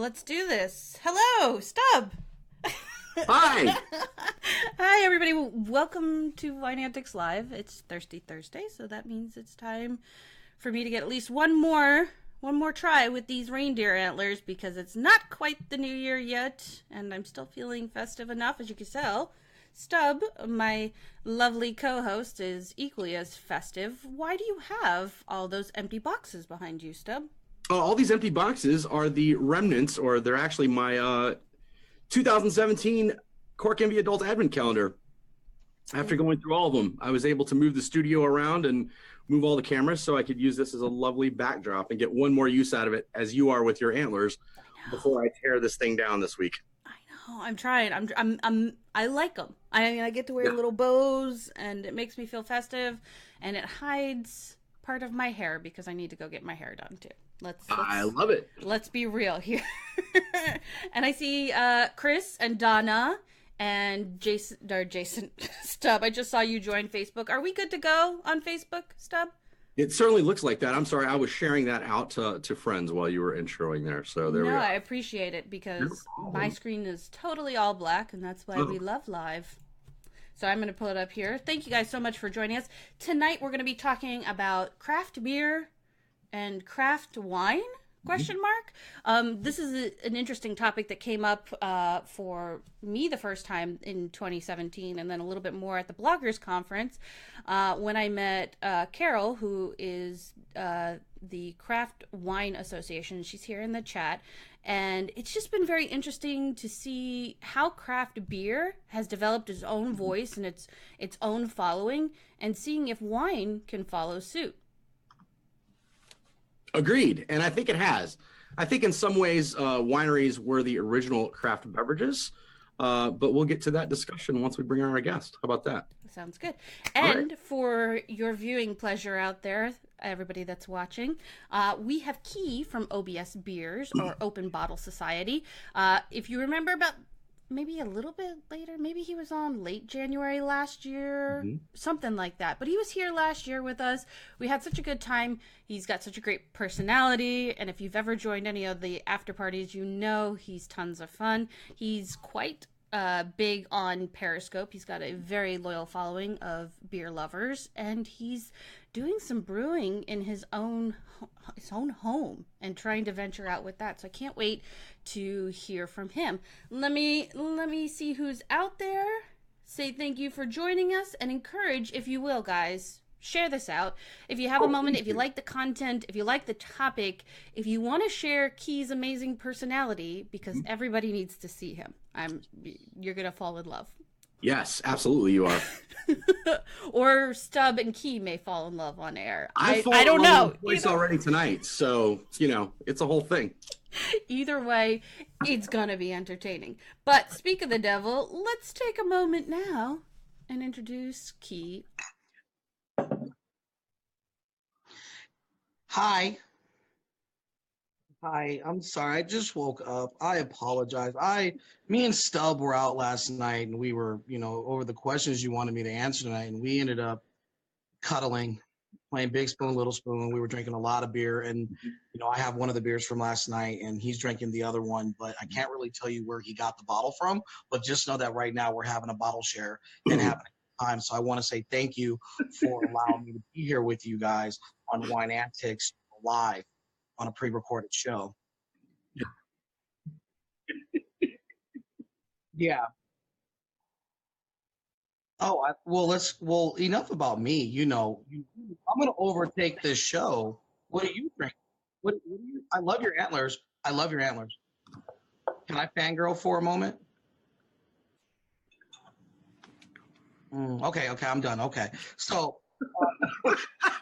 let's do this. Hello, Stub. Hi. Hi, everybody. Welcome to Wine Antics Live. It's Thirsty Thursday, so that means it's time for me to get at least one more try with these reindeer antlers because it's not quite the new year yet, and I'm still feeling festive enough, as you can tell. Stub, my lovely co-host, is equally as festive. Why do you have all those empty boxes behind you, Stub? Oh, all these empty boxes are the remnants, or they're actually my 2017 CorkEnvy Adult Advent Calendar. After going through all of them, I was able to move the studio around and move all the cameras so I could use this as a lovely backdrop and get one more use out of it, as you are with your antlers, before I tear this thing down this week. I'm trying. I like them. I get to wear little bows, and it makes me feel festive, and it hides part of my hair because I need to go get my hair done too. I love it. Let's be real here. And I see Chris and Donna and Jason Stub. I just saw you join Facebook. Are we good to go on Facebook, Stub? It certainly looks like that. I'm sorry, I was sharing that out to friends while you were introing there. So there we are. I appreciate it because my screen is totally all black, and that's why we love live. So I'm going to pull it up here. Thank you guys so much for joining us. Tonight we're going to be talking about craft beer and craft wine? Question mark. This is an interesting topic that came up for me the first time in 2017, and then a little bit more at the Bloggers Conference when I met Carol, who is the Craft Wine Association. She's here in the chat, and it's just been very interesting to see how craft beer has developed its own voice and its own following, and seeing if wine can follow suit. Agreed, and I think it has. I think in some ways wineries were the original craft beverages, but we'll get to that discussion once we bring on our guest. How about that? Sounds good. And for your viewing pleasure out there, everybody that's watching, we have Key from OBS Beers, or Open Bottle Society. If you remember, about maybe a little bit later, maybe he was on late January last year, something like that. But he was here last year with us. We had such a good time. He's got such a great personality. And if you've ever joined any of the after parties, you know he's tons of fun. He's quite big on Periscope. He's got a very loyal following of beer lovers. And he's doing some brewing in his own home and trying to venture out with that. So I can't wait to hear from him. Let me see who's out there. Say thank you for joining us, and encourage, if you will, guys, share this out. If you have a moment, if you like the content, if you like the topic, if you want to share Key's amazing personality, because everybody needs to see him. You're gonna fall in love. Yes, absolutely you are. Or Stub and Key may fall in love on air. I don't know. It's already tonight, so it's a whole thing. Either way, it's gonna be entertaining. But speak of the devil, let's take a moment now and introduce Key. Hi. Hi, I'm sorry. I just woke up. I apologize. Me and Stub were out last night, and we were, over the questions you wanted me to answer tonight, and we ended up cuddling, playing Big Spoon, Little Spoon. We were drinking a lot of beer, and, I have one of the beers from last night, and he's drinking the other one, but I can't really tell you where he got the bottle from, but just know that right now we're having a bottle share and having a good time. So I want to say thank you for allowing me to be here with you guys on Wine Antics Live on a pre-recorded show. Yeah. Oh, enough about me. I'm going to overtake this show. What do you think? I love your antlers. Can I fangirl for a moment? Okay, I'm done. Okay.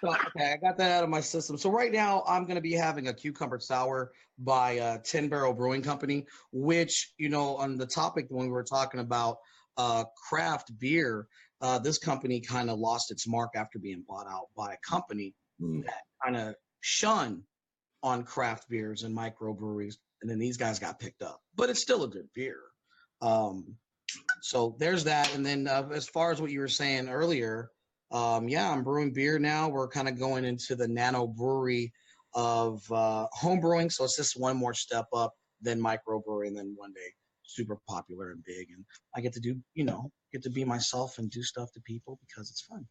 Okay, I got that out of my system. So right now I'm going to be having a cucumber sour by 10 Barrel Brewing Company, which, on the topic when we were talking about craft beer, this company kind of lost its mark after being bought out by a company that kind of shunned on craft beers and microbreweries, and then these guys got picked up. But it's still a good beer. So there's that. And then as far as what you were saying earlier, I'm brewing beer now. We're kind of going into the nano brewery of home brewing. So it's just one more step up then microbrewery, and then one day super popular and big. And I get to do, get to be myself and do stuff to people because it's fun.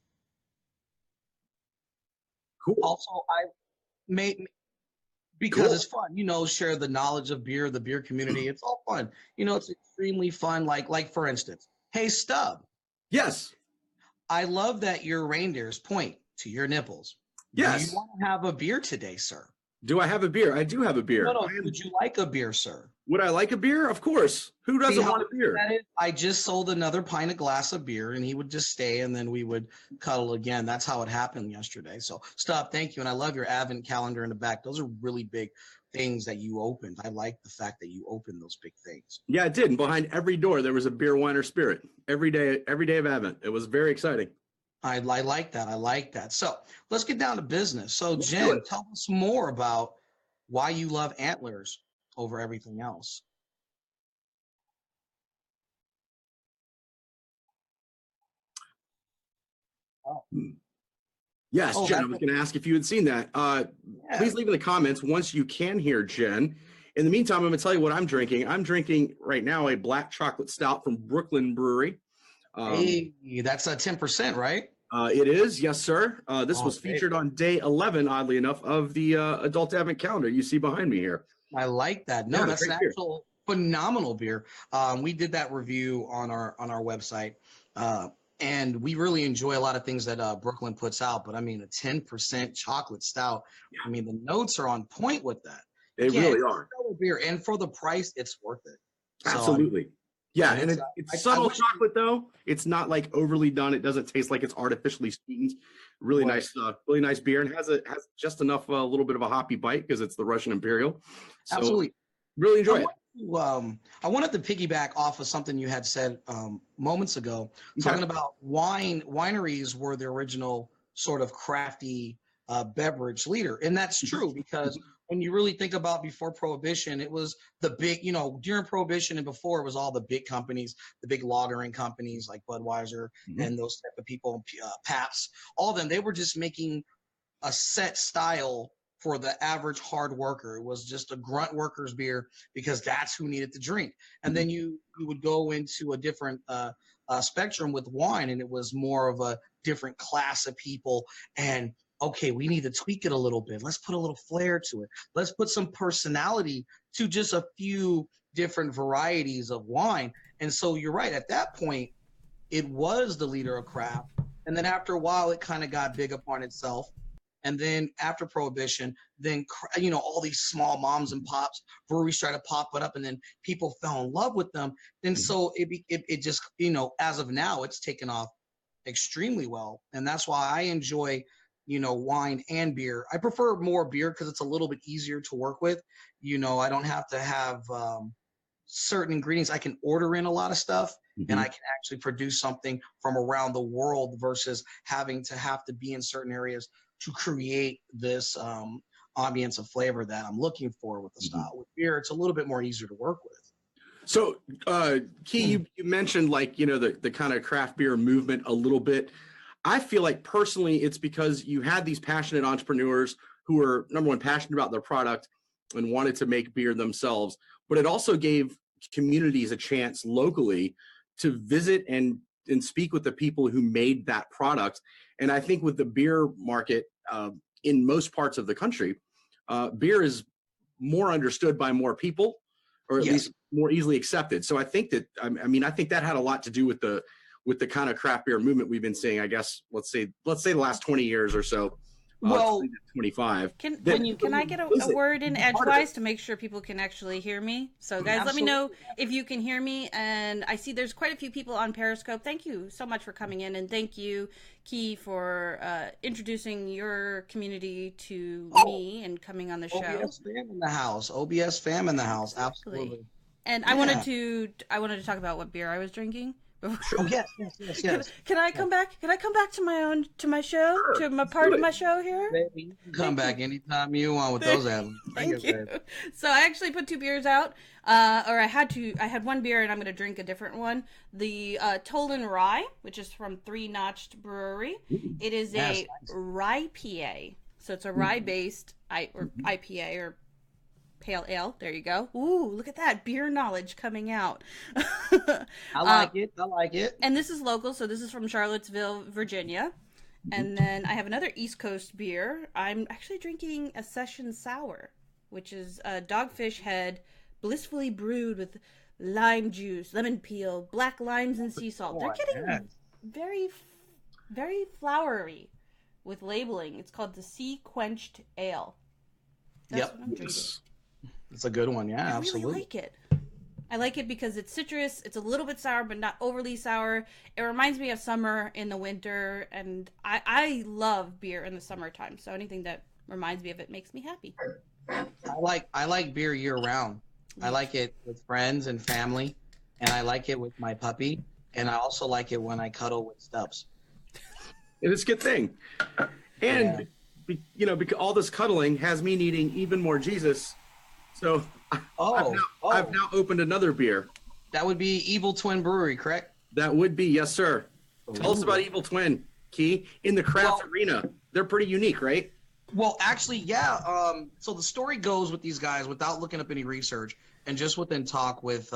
Cool. Also, I made because it's fun, share the knowledge of beer, the beer community. It's all fun. It's extremely fun. Like for instance, hey Stub. Yes. I love that your reindeers point to your nipples. Yes. Do you want to have a beer today, sir? Do I have a beer? I do have a beer. No. Would you like a beer, sir? Would I like a beer? Of course. Who doesn't want a beer? I just sold another pint of glass of beer, and he would just stay, and then we would cuddle again. That's how it happened yesterday. So, Stop, thank you. And I love your advent calendar in the back. Those are really big things that you opened. I like the fact that you opened those big things. Yeah, it did. And behind every door, there was a beer, wine, or spirit. Every day of Advent. It was very exciting. I like that. I like that. So let's get down to business. So, Jen, tell us more about why you love antlers over everything else. Oh. Yes, Jen, I was going to ask if you had seen that. Please leave in the comments once you can hear Jen. In the meantime, I'm going to tell you what I'm drinking. I'm drinking right now a black chocolate stout from Brooklyn Brewery. Hey, that's a 10%, right? It is, yes, sir. This was featured on day 11, oddly enough, of the Adult Advent Calendar you see behind me here. I like that. No, that's an actual phenomenal beer. We did that review on our website, and we really enjoy a lot of things that Brooklyn puts out. But I mean, a 10% chocolate stout. I mean, the notes are on point with that. They really are. Beer, and for the price, it's worth it. Absolutely. Yeah, and it's subtle chocolate though. It's not like overly done. It doesn't taste like it's artificially sweetened. Really nice beer, and has just enough a little bit of a hoppy bite because it's the Russian Imperial. So absolutely, really enjoy it. I wanted to piggyback off of something you had said moments ago, talking about wineries were the original sort of crafty beverage leader, and that's true because when you really think about before Prohibition, it was the big, during Prohibition and before it was all the big companies, the big lagering companies like Budweiser and those type of people, Pabst, all of them, they were just making a set style for the average hard worker. It was just a grunt worker's beer because that's who needed to drink. And then you would go into a different spectrum with wine, and it was more of a different class of people. And okay, we need to tweak it a little bit. Let's put a little flair to it. Let's put some personality to just a few different varieties of wine. And so you're right. At that point, it was the leader of craft. And then after a while, it kind of got big upon itself. And then after Prohibition, then, all these small moms and pops, breweries started popping up, and then people fell in love with them. And so it just, as of now, it's taken off extremely well. And that's why I enjoy wine and beer. I prefer more beer because it's a little bit easier to work with. I don't have to have certain ingredients. I can order in a lot of stuff and I can actually produce something from around the world versus having to be in certain areas to create this ambience of flavor that I'm looking for with the style. With beer, it's a little bit more easier to work with. So, Key, you mentioned the kind of craft beer movement a little bit. I feel like personally it's because you had these passionate entrepreneurs who were, number one, passionate about their product and wanted to make beer themselves, but it also gave communities a chance locally to visit and speak with the people who made that product. And I think with the beer market in most parts of the country, beer is more understood by more people, or at least more easily accepted. So I think that, I think that had a lot to do with the kind of craft beer movement we've been seeing, I guess, let's say the last 20 years or so. Well, 25. Can I get a word in edgewise to make sure people can actually hear me? So guys, let me know if you can hear me. And I see there's quite a few people on Periscope. Thank you so much for coming in. And thank you, Key, for introducing your community to me and coming on the show. OBS fam in the house. OBS fam in the house. Absolutely. And I wanted to talk about what beer I was drinking. Oh, yes. Can I come back? Can I come back to my show, to my part of my show here? Baby, you can come back anytime you want with those animals. Thank you. So I actually put 2 beers out, or I had one beer and I'm going to drink a different one. The Tolan Rye, which is from Three Notched Brewery. It is a rye PA. So it's a rye-based IPA or Pale ale. There you go. Ooh, look at that beer knowledge coming out. I like it. I like it. And this is local, so this is from Charlottesville, Virginia. And then I have another East Coast beer. I'm actually drinking a Session Sour, which is a Dogfish Head, blissfully brewed with lime juice, lemon peel, black limes, and sea salt. They're getting very, very flowery with labeling. It's called the Sea Quenched Ale. That's what I'm drinking. It's a good one. Yeah, absolutely. I really like it. I like it because it's citrus. It's a little bit sour, but not overly sour. It reminds me of summer in the winter, and I love beer in the summertime. So anything that reminds me of it makes me happy. I like beer year round. I like it with friends and family, and I like it with my puppy, and I also like it when I cuddle with Stubbs. It's a good thing. And because all this cuddling has me needing even more Jesus. So I've now opened another beer. That would be Evil Twin Brewery, correct? That would be, yes, sir. Ooh. Tell us about Evil Twin, Key. In the craft arena, they're pretty unique, right? Well, actually, yeah. So the story goes with these guys, without looking up any research and just within talk with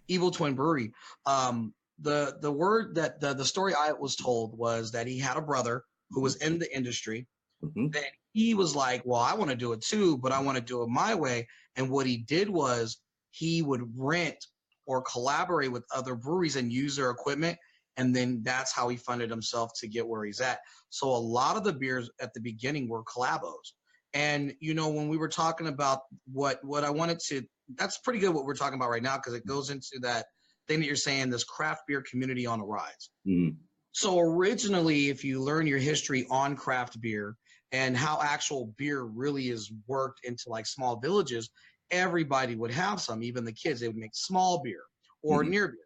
Evil Twin Brewery. The word that the story I was told was that he had a brother who was in the industry. Mm-hmm. That he was like, well, I want to do it too, but I want to do it my way. And what he did was he would rent or collaborate with other breweries and use their equipment. And then that's how he funded himself to get where he's at. So a lot of the beers at the beginning were collabos. And, when we were talking about what I wanted to, that's pretty good what we're talking about right now, because it goes into that thing that you're saying, this craft beer community on the rise. Mm-hmm. So originally, if you learn your history on craft beer and how actual beer really is worked into like small villages, everybody would have some, even the kids. They would make small beer or near beer.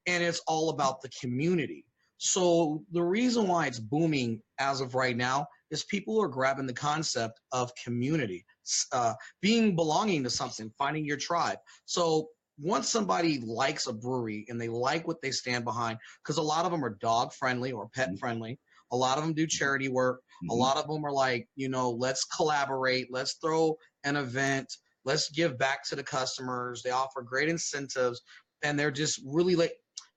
And it's all about the community. So the reason why it's booming as of right now is people are grabbing the concept of community, belonging to something, finding your tribe. So once somebody likes a brewery and they like what they stand behind, because a lot of them are dog friendly or pet friendly. A lot of them do charity work. A lot of them are like, let's collaborate. Let's throw an event. Let's give back to the customers. They offer great incentives. And they're just really like,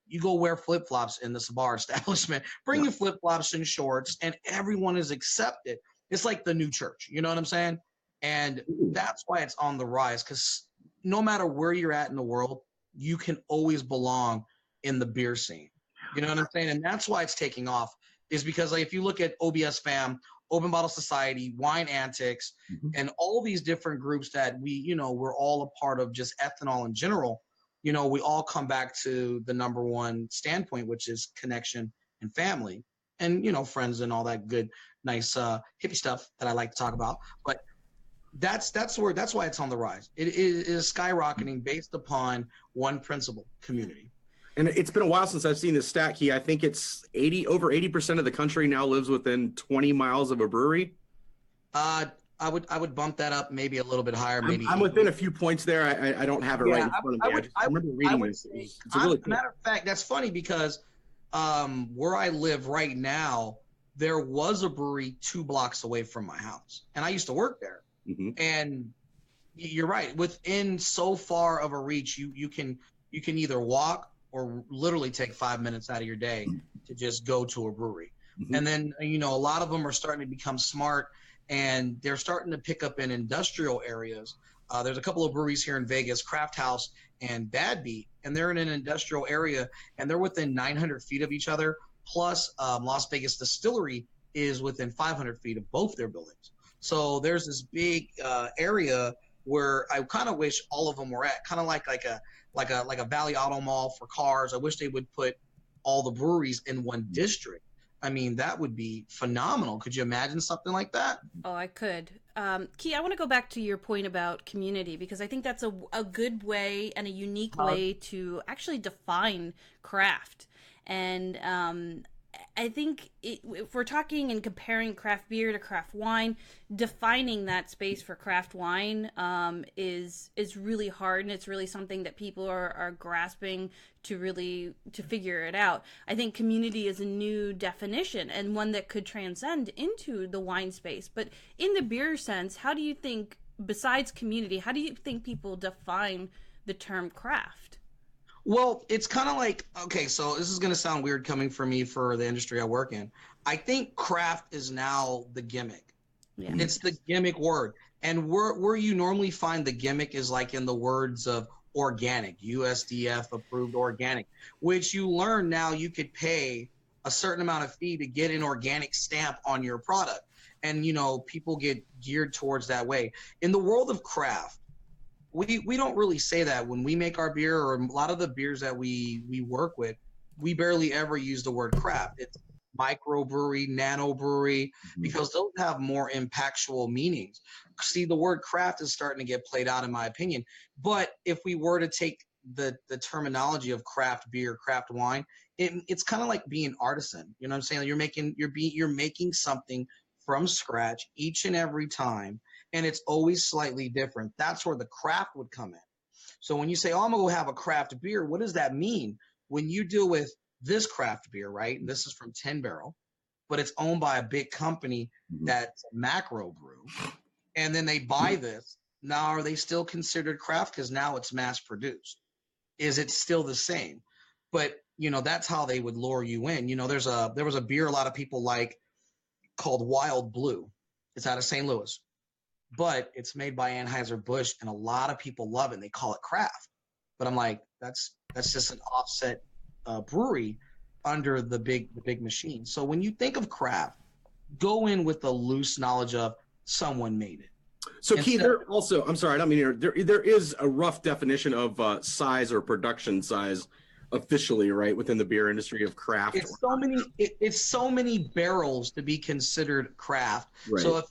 you go wear flip-flops in this bar establishment, bring your flip-flops and shorts, and everyone is accepted. It's like the new church. You know what I'm saying? And that's why it's on the rise, because no matter where you're at in the world, you can always belong in the beer scene. You know what I'm saying? And that's why it's taking off, is because like, if you look at OBS Fam, Open Bottle Society, Wine Antics, and all these different groups that we're all a part of, just ethanol in general, we all come back to the number one standpoint, which is connection and family and, friends and all that good, nice hippie stuff that I like to talk about. But that's why it's on the rise. It is skyrocketing based upon one principle: community. And it's been a while since I've seen this stat, Key. I think it's over 80% of the country now lives within 20 miles of a brewery. I would bump that up maybe a little bit higher. Maybe I'm within a few points there. I don't have it right in front of me. I remember reading this. Matter of fact, that's funny because where I live right now, there was a brewery 2 blocks away from my house, and I used to work there. And you're right. Within so far of a reach, you can either walk or literally take 5 minutes out of your day to just go to a brewery. And then, a lot of them are starting to become smart, and they're starting to pick up in industrial areas. There's a couple of breweries here in Vegas, Craft House and Bad Beat, and they're in an industrial area, and they're within 900 feet of each other. Plus, Las Vegas Distillery is within 500 feet of both their buildings. So there's this big area where I kind of wish all of them were at, kind of like a Valley Auto Mall for cars. I wish they would put all the breweries in one district. I mean, that would be phenomenal. Could you imagine something like that? Oh, I could. Key, I want to go back to your point about community, because I think that's a good way and a unique way to actually define craft. And I think if we're talking and comparing craft beer to craft wine, defining that space for craft wine is really hard, and it's really something that people are grasping to figure it out. I think community is a new definition, and one that could transcend into the wine space. But in the beer sense, how do you think besides community, how do you think people define the term craft? Well, it's kind of like, okay, so this is going to sound weird coming from me for the industry I work in. I think craft is now the gimmick. Yeah. It's the gimmick word. And where you normally find the gimmick is like in the words of organic, USDF approved organic, which you learn now you could pay a certain amount of fee to get an organic stamp on your product. And, you know, people get geared towards that way. In the world of craft, we don't really say that when we make our beer, or a lot of the beers that we work with, we barely ever use the word craft. It's microbrewery, nano brewery, because those have more impactful meanings. See, the word craft is starting to get played out, in my opinion. But if we were to take the terminology of craft beer, craft wine, it's kind of like being artisan. You know what I'm saying? You're making something from scratch each and every time, and it's always slightly different. That's where the craft would come in. So when you say, oh, I'm gonna go have a craft beer, what does that mean? When you deal with this craft beer, right? And this is from 10 Barrel, but it's owned by a big company that's a macro brew. And then they buy this. Now, are they still considered craft? Because now it's mass produced. Is it still the same? But, you know, that's how they would lure you in. You know, there was a beer a lot of people like called Wild Blue. It's out of St. Louis, but it's made by Anheuser-Busch, and a lot of people love it, and they call it craft. But I'm like, that's just an offset brewery under the big machine. So when you think of craft, go in with a loose knowledge of someone made it. So Keith, there also, I'm sorry, I don't mean there is a rough definition of size or production size officially, right, within the beer industry of craft. It's so many barrels to be considered craft. Right. So if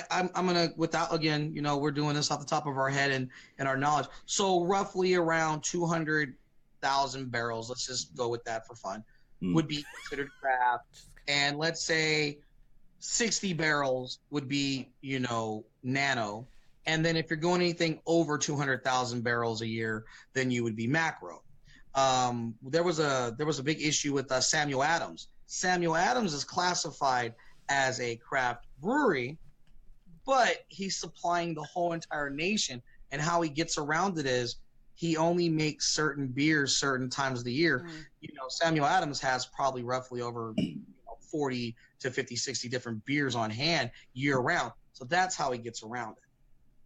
I'm gonna, without, again, you know, we're doing this off the top of our head and our knowledge. So roughly around 200,000 barrels, let's just go with that for fun, would be considered craft. And let's say 60 barrels would be, you know, nano. And then if you're going anything over 200,000 barrels a year, then you would be macro. There was a big issue with Samuel Adams. Samuel Adams is classified as a craft brewery, but he's supplying the whole entire nation. And how he gets around it is he only makes certain beers certain times of the year. You know, Samuel Adams has probably roughly over 40 to 50, 60 different beers on hand year round. So that's how he gets around it.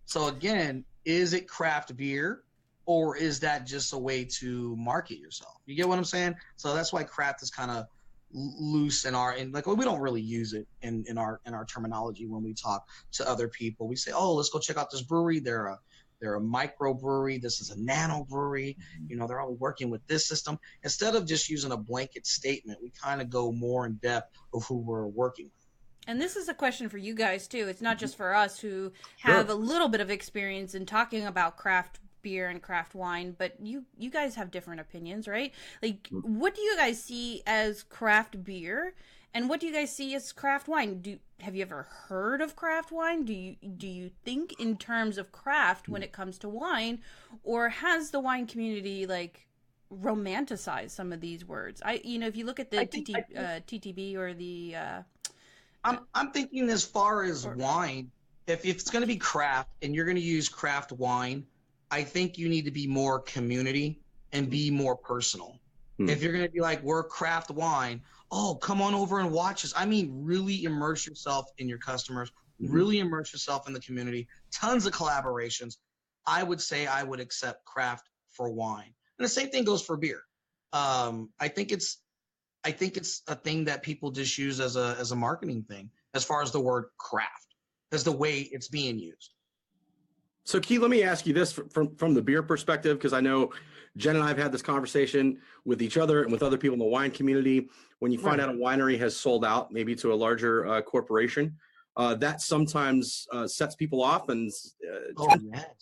So again, is it craft beer, or is that just a way to market yourself? You get what I'm saying? So that's why craft is kind of loose we don't really use it in our terminology when we talk to other people. We say, oh, let's go check out this brewery. They're a micro brewery. This is a nano brewery. You know, they're only working with this system. Instead of just using a blanket statement, we kind of go more in depth of who we're working with. And this is a question for you guys too. It's not just for us who have a little bit of experience in talking about craft beer and craft wine, but you guys have different opinions, right? Like, what do you guys see as craft beer, and what do you guys see as craft wine? Have you ever heard of craft wine? Do you think in terms of craft when it comes to wine, or has the wine community like romanticized some of these words? If you look at the TTB or the I'm thinking as far as wine, if it's going to be craft and you're going to use craft wine, I think you need to be more community and be more personal. If you're going to be like, we're craft wine, oh, come on over and watch us. I mean, really immerse yourself in your customers, really immerse yourself in the community, tons of collaborations. I would say I would accept craft for wine. And the same thing goes for beer. I think it's a thing that people just use as a marketing thing, as far as the word craft, as the way it's being used. So, Keith, let me ask you this from the beer perspective, because I know Jen and I have had this conversation with each other and with other people in the wine community. When you find out a winery has sold out, maybe to a larger corporation, that sometimes sets people off and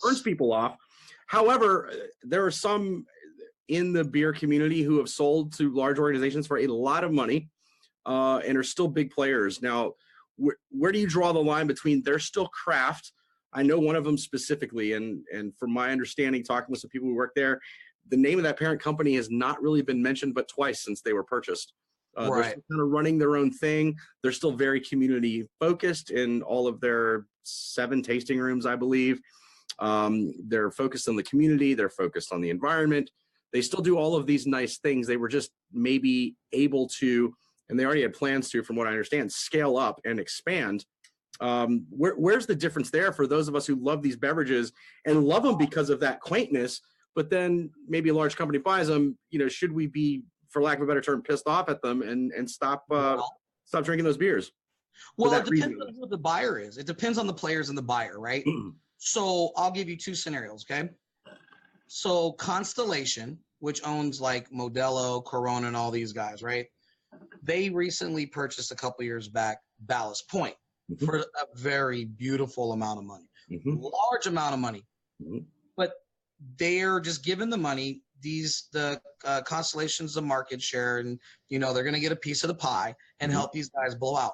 turns people off. However, there are some in the beer community who have sold to large organizations for a lot of money and are still big players. Now, where do you draw the line between they're still craft? I know one of them specifically, and from my understanding, talking with some people who work there, the name of that parent company has not really been mentioned but twice since they were purchased. They're still kind of running their own thing. They're still very community focused in all of their 7 tasting rooms, I believe. They're focused on the community. They're focused on the environment. They still do all of these nice things. They were just maybe able to, and they already had plans to, from what I understand, scale up and expand. Where's the difference there for those of us who love these beverages and love them because of that quaintness, but then maybe a large company buys them? Should we be, for lack of a better term, pissed off at them and stop drinking those beers? Well, it depends on who the buyer is. It depends on the players and the buyer, right? So I'll give you 2 scenarios, okay? So Constellation, which owns like Modelo, Corona, and all these guys, right? They recently purchased a couple years back Ballast Point for a very beautiful amount of money, large amount of money. But they're just giving the money. The Constellation's the market share, and they're going to get a piece of the pie and help these guys blow out.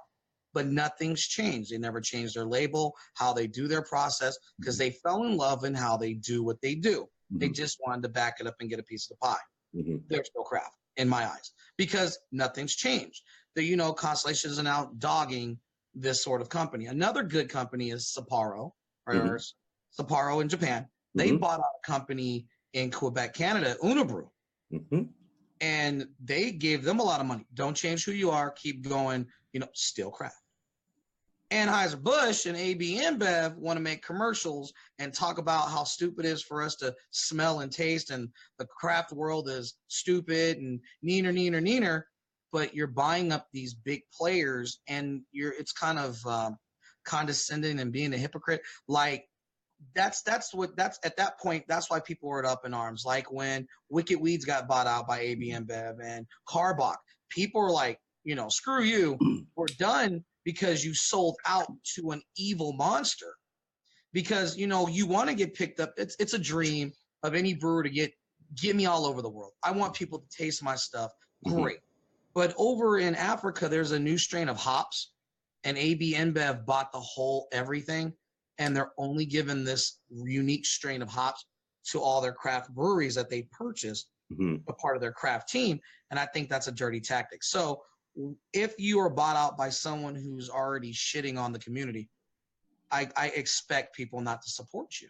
But nothing's changed. They never changed their label, how they do their process, because they fell in love in how they do what they do. They just wanted to back it up and get a piece of the pie. They're still craft in my eyes because nothing's changed. Constellation is now dogging this sort of company. Another good company is Sapporo, or Sapporo in Japan. They bought out a company in Quebec, Canada, Unibrew. And they gave them a lot of money. Don't change who you are. Keep going. Still craft. Anheuser-Busch and AB InBev want to make commercials and talk about how stupid it is for us to smell and taste, and the craft world is stupid and neener. But you're buying up these big players, and it's kind of condescending and being a hypocrite. Like that's at that point, that's why people were up in arms. Like when Wicked Weeds got bought out by AB InBev and Carbach, people were like, screw you, we're done, because you sold out to an evil monster. Because you want to get picked up. It's a dream of any brewer to get me all over the world. I want people to taste my stuff. Great. But over in Africa, there's a new strain of hops, and AB InBev bought the whole everything, and they're only giving this unique strain of hops to all their craft breweries that they purchased, a part of their craft team. And I think that's a dirty tactic. So if you are bought out by someone who's already shitting on the community, I expect people not to support you,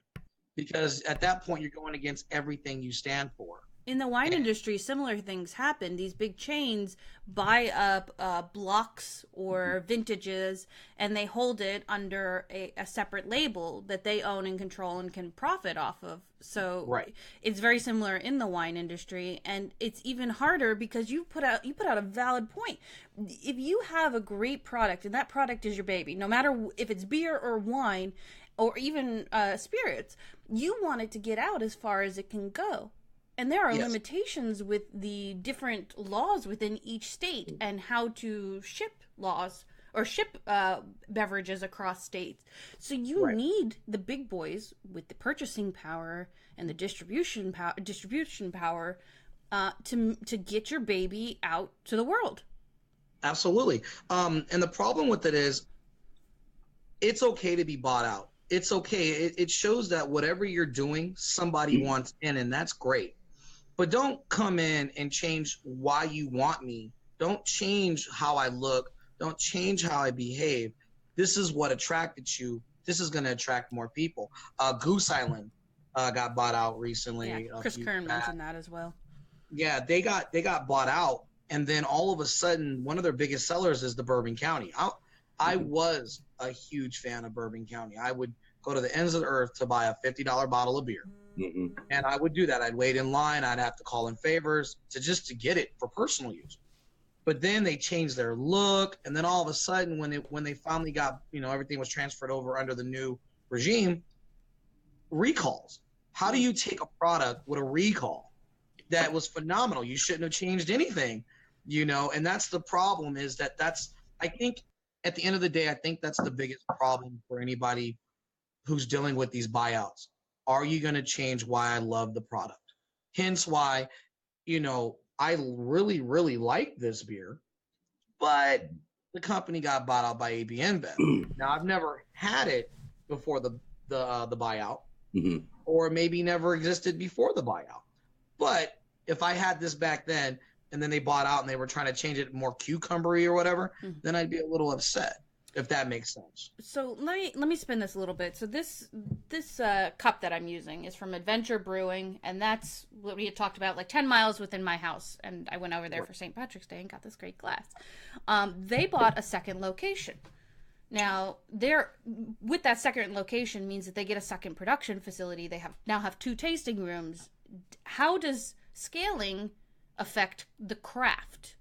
because at that point you're going against everything you stand for. In the wine industry, similar things happen. These big chains buy up blocks or vintages, and they hold it under a separate label that they own and control and can profit off of. So it's very similar in the wine industry, and it's even harder because you put out a valid point. If you have a great product and that product is your baby, no matter if it's beer or wine or even spirits, you want it to get out as far as it can go. And there are limitations with the different laws within each state and how to ship laws or ship beverages across states. So you need the big boys with the purchasing power and the distribution power to get your baby out to the world. Absolutely. And the problem with it is, it's okay to be bought out. It's okay. It shows that whatever you're doing, somebody wants in, and that's great. But don't come in and change why you want me. Don't change how I look. Don't change how I behave. This is what attracted you. This is going to attract more people. Goose Island got bought out recently. Yeah, Chris Kern mentioned that as well. Yeah, they got bought out, and then all of a sudden, one of their biggest sellers is the Bourbon County. I was a huge fan of Bourbon County. I would go to the ends of the earth to buy a $50 bottle of beer. And I would do that. I'd wait in line. I'd have to call in favors to get it for personal use. But then they changed their look, and then all of a sudden, when they finally got, everything was transferred over under the new regime, recalls. How do you take a product with a recall that was phenomenal? You shouldn't have changed anything, and that's the problem. Is that's I think at the end of the day, I think that's the biggest problem for anybody who's dealing with these buyouts. Are you going to change why I love the product? Hence why, I really, really like this beer, but the company got bought out by AB InBev. Now, I've never had it before the buyout, or maybe never existed before the buyout. But if I had this back then, and then they bought out and they were trying to change it more cucumbery or whatever, then I'd be a little upset, if that makes sense. So let me spin this a little bit. So this cup that I'm using is from Adventure Brewing, and that's what we had talked about, like 10 miles within my house. And I went over there for St. Patrick's Day and got this great glass. They bought a second location. Now, with that second location means that they get a second production facility. They now have 2 tasting rooms. How does scaling affect the craft?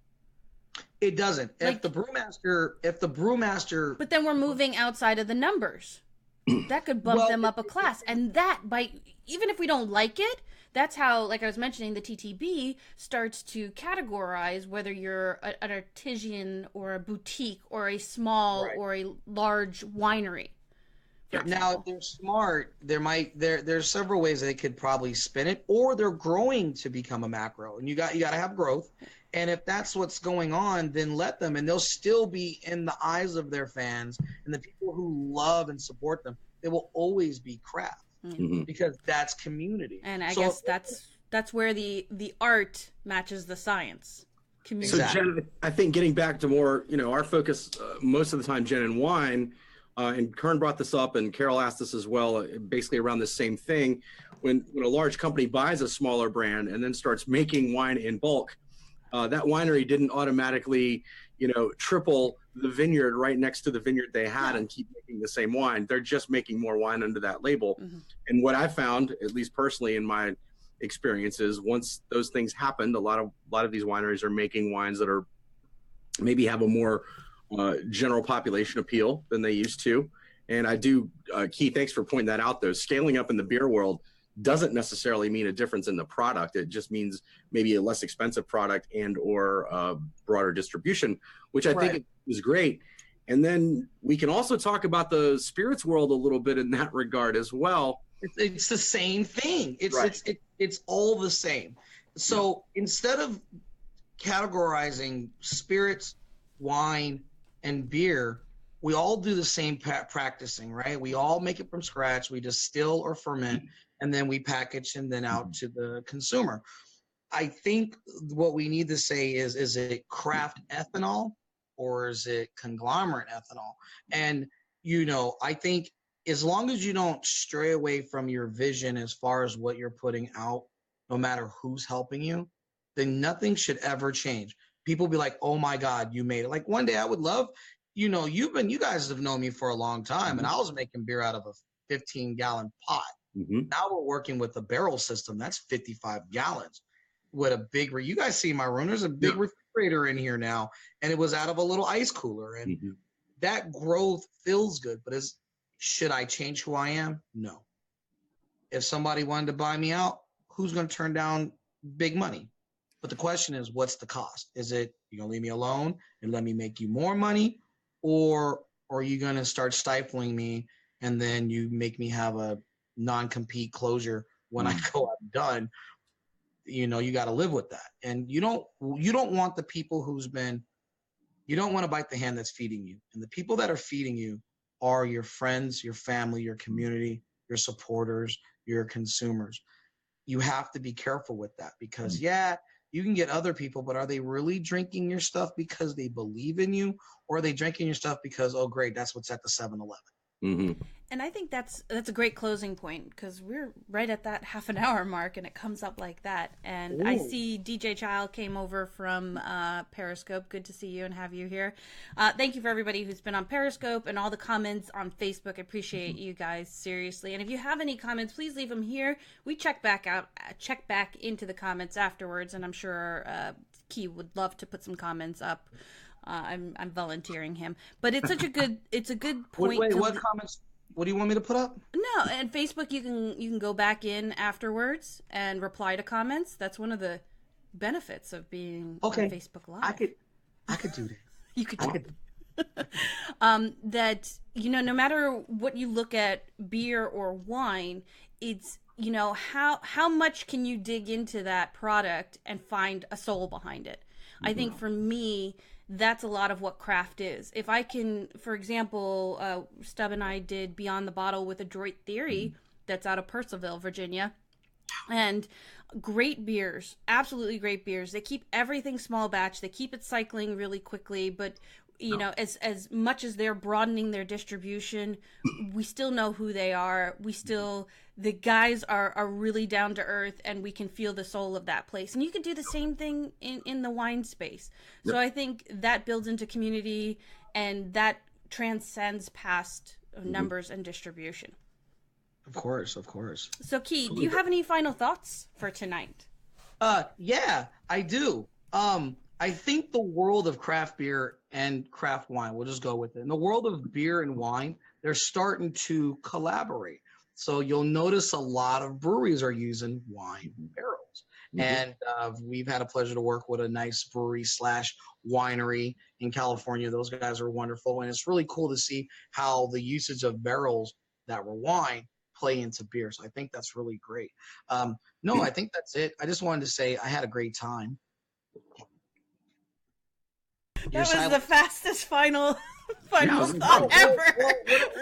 It doesn't. If the brewmaster, but then we're moving outside of the numbers. That could bump them up a class, and even if we don't like it, that's how, like I was mentioning, the TTB starts to categorize whether you're an artisan or a boutique or a small or a large winery. Now, if they're smart, there's several ways they could probably spin it, or they're growing to become a macro, and you got to have growth. And if that's what's going on, then let them, and they'll still be in the eyes of their fans and the people who love and support them. They will always be craft because that's community. And I guess that's where the art matches the science. Community. So, Jen, I think getting back to more, our focus most of the time, Jen, and wine. And Kern brought this up, and Carol asked this as well, basically around the same thing. When a large company buys a smaller brand and then starts making wine in bulk, that winery didn't automatically, triple the vineyard right next to the vineyard they had and keep making the same wine. They're just making more wine under that label. And what I found, at least personally in my experiences, once those things happened, a lot of these wineries are making wines that are maybe have a more general population appeal than they used to. And I do, Keith, thanks for pointing that out, though. Scaling up in the beer world doesn't necessarily mean a difference in the product. It just means maybe a less expensive product and or broader distribution, which I think is great. And then we can also talk about the spirits world a little bit in that regard as well. It's the same thing. It's all the same. So instead of categorizing spirits, wine, and beer, we all do the same practicing, right? We all make it from scratch. We distill or ferment, and then we package and then out to the consumer. I think what we need to say is it craft ethanol or is it conglomerate ethanol? And, I think as long as you don't stray away from your vision as far as what you're putting out, no matter who's helping you, then nothing should ever change. People be like, oh my God, you made it. Like one day I would love, you guys have known me for a long time, and I was making beer out of a 15-gallon pot. Now we're working with a barrel system. That's 55 gallons with a big, you guys see my room. There's a big refrigerator in here now, and it was out of a little ice cooler. And that growth feels good, but should I change who I am? No. If somebody wanted to buy me out, who's going to turn down big money? But the question is, what's the cost? Is it you're going to leave me alone and let me make you more money? Or are you going to start stifling me and then you make me have a non-compete closure when I go I'm done? You got to live with that. And you don't want the people you don't want to bite the hand that's feeding you. And the people that are feeding you are your friends, your family, your community, your supporters, your consumers. You have to be careful with that because you can get other people, but are they really drinking your stuff because they believe in you, or are they drinking your stuff because, oh, great, that's what's at the 7-Eleven? And I think that's a great closing point because we're right at that half an hour mark and it comes up like that. And I see DJ Child came over from Periscope. Good to see you and have you here. Thank you for everybody who's been on Periscope and all the comments on Facebook. I appreciate you guys, seriously. And if you have any comments, please leave them here. We check back into the comments afterwards, and I'm sure Key would love to put some comments up. I'm volunteering him, but it's such a good point. Wait, what comments? What do you want me to put up? No, and Facebook you can go back in afterwards and reply to comments. That's one of the benefits of being on Facebook Live. I could do that. You could do that. That no matter what you look at, beer or wine, it's how much can you dig into that product and find a soul behind it. I think for me, that's a lot of what craft is. If I can, for example, Stubb and I did Beyond the Bottle with Adroit Theory, that's out of Purcellville, Virginia. And Great beers, absolutely great beers. They keep everything small batch. They keep it cycling really quickly, but you know, as much as they're broadening their distribution, we still know who they are. The guys are really down to earth, and we can feel the soul of that place. And you can do the same thing in the wine space. So I think that builds into community, and that transcends past numbers and distribution. Of course, of course. So, Key, do you have any final thoughts for tonight? Yeah, I do. I think the world of craft beer and craft wine, we'll just go with it. In the world of beer and wine, they're starting to collaborate. So you'll notice a lot of breweries are using wine barrels. And we've had a pleasure to work with a nice brewery / winery in California. Those guys are wonderful. And it's really cool to see how the usage of barrels that were wine play into beer. So I think that's really great. No, I think that's it. I just wanted to say I had a great time. That was the fastest final thought ever.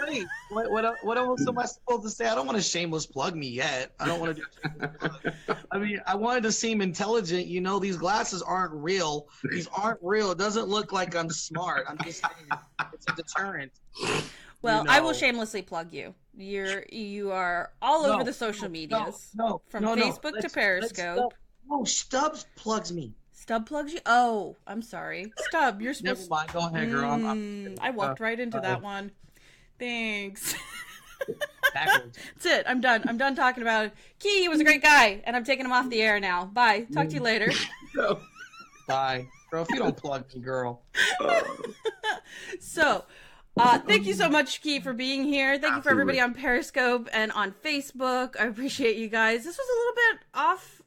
Wait, what else am I supposed to say? I don't want to shameless plug me yet. I don't want to do. I mean, I wanted to seem intelligent. You know, these glasses aren't real. These aren't real. It doesn't look like I'm smart. I'm just saying it's a deterrent. Well, I will shamelessly plug you. You are all over the social medias. From Facebook to Periscope. Stubbs plugs me. Stub plugs you? Oh, I'm sorry. Stub, you're supposed to... Never mind. Go ahead, girl. I walked right into that one. Thanks. Backwards. That's it. I'm done. I'm done talking about it. Key, he was a great guy, and I'm taking him off the air now. Bye. Talk to you later. Bye. Girl, if you don't plug me, girl. So, thank you so much, Key, for being here. Thank you for everybody on Periscope and on Facebook. I appreciate you guys. This was a little bit off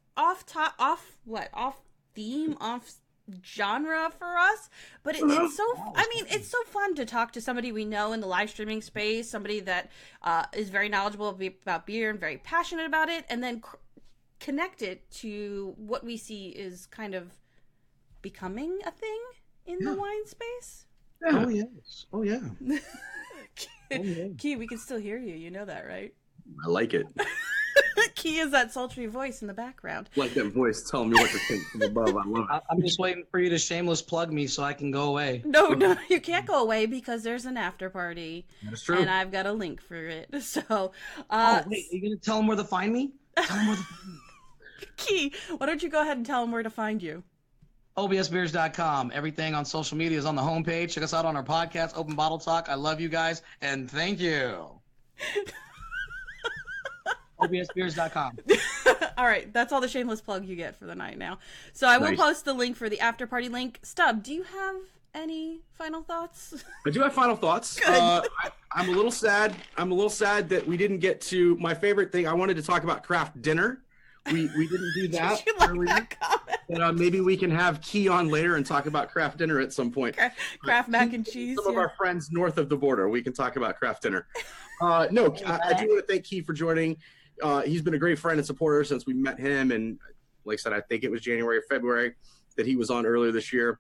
theme, off genre for us, but it's so fun to talk to somebody we know in the live streaming space, somebody that is very knowledgeable about beer and very passionate about it, and then connect it to what we see is kind of becoming a thing in the wine space. Oh yes. Oh yeah. Key, we can still hear you. You know that, right? I like it. Key is that sultry voice in the background. Like that voice telling me what to think from above. I love it. I'm just waiting for you to shameless plug me so I can go away. No, you can't go away because there's an after party. That's true. And I've got a link for it. So, wait, are you going to tell them where to find me? Tell them where to find me. Key, why don't you go ahead and tell them where to find you? obsbeers.com. Everything on social media is on the homepage. Check us out on our podcast, Open Bottle Talk. I love you guys, and thank you. obsbeers.com. All right, that's all the shameless plug you get for the night now. So I will post the link for the after party link. Stub, do you have any final thoughts? I do have final thoughts. I'm a little sad. That we didn't get to my favorite thing. I wanted to talk about craft dinner. We didn't do that. Did you like that comment? But maybe we can have Key on later and talk about craft dinner at some point. Craft mac and cheese. Some of our friends north of the border, we can talk about craft dinner. I do want to thank Key for joining. He's been a great friend and supporter since we met him. And like I said, I think it was January or February that he was on earlier this year.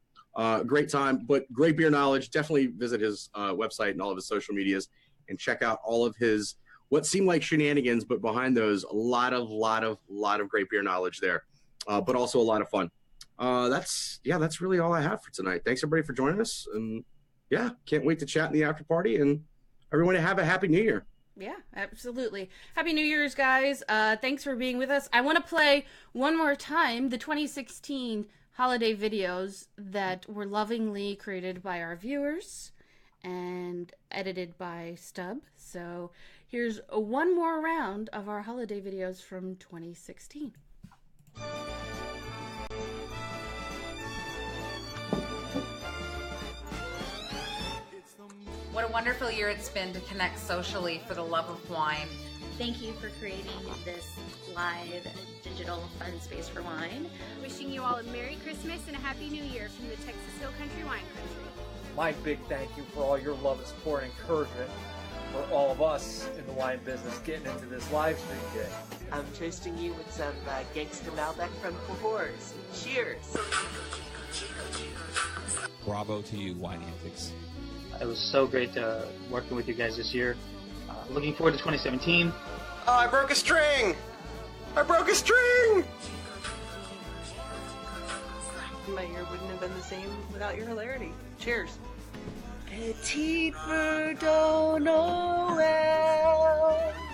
Great time, but great beer knowledge. Definitely visit his website and all of his social medias and check out all of his what seemed like shenanigans, but behind those, a lot of great beer knowledge there, but also a lot of fun. That's really all I have for tonight. Thanks everybody for joining us, and can't wait to chat in the after party. And everyone have a happy New Year. Yeah, absolutely. Happy New Year's, guys. Thanks for being with us. I want to play one more time the 2016 holiday videos that were lovingly created by our viewers and edited by Stub. So here's one more round of our holiday videos from 2016. What a wonderful year it's been to connect socially for the love of wine. Thank you for creating this live digital fun space for wine. Wishing you all a Merry Christmas and a Happy New Year from the Texas Hill Country Wine Country. My big thank you for all your love and support and encouragement for all of us in the wine business getting into this live stream day. I'm toasting you with some Gangsta Malbec from Cahors. Cheers! Bravo to you, Wine Antics. It was so great working with you guys this year. Looking forward to 2017. Oh, I broke a string! I broke a string! My year wouldn't have been the same without your hilarity. Cheers. Petite Verdun Noel.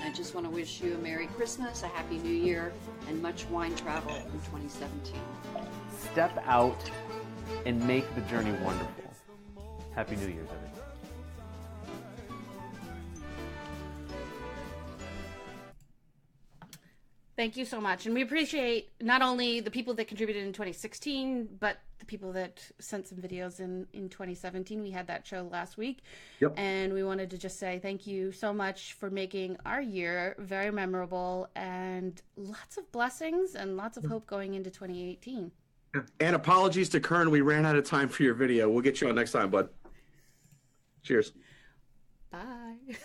I just want to wish you a Merry Christmas, a Happy New Year, and much wine travel in 2017. Step out and make the journey wonderful. Happy New Year's, everybody. Thank you so much. And we appreciate not only the people that contributed in 2016, but the people that sent some videos in 2017. We had that show last week. Yep. And we wanted to just say thank you so much for making our year very memorable and lots of blessings and lots of hope going into 2018. And apologies to Kern. We ran out of time for your video. We'll get you on next time, bud. Cheers. Bye.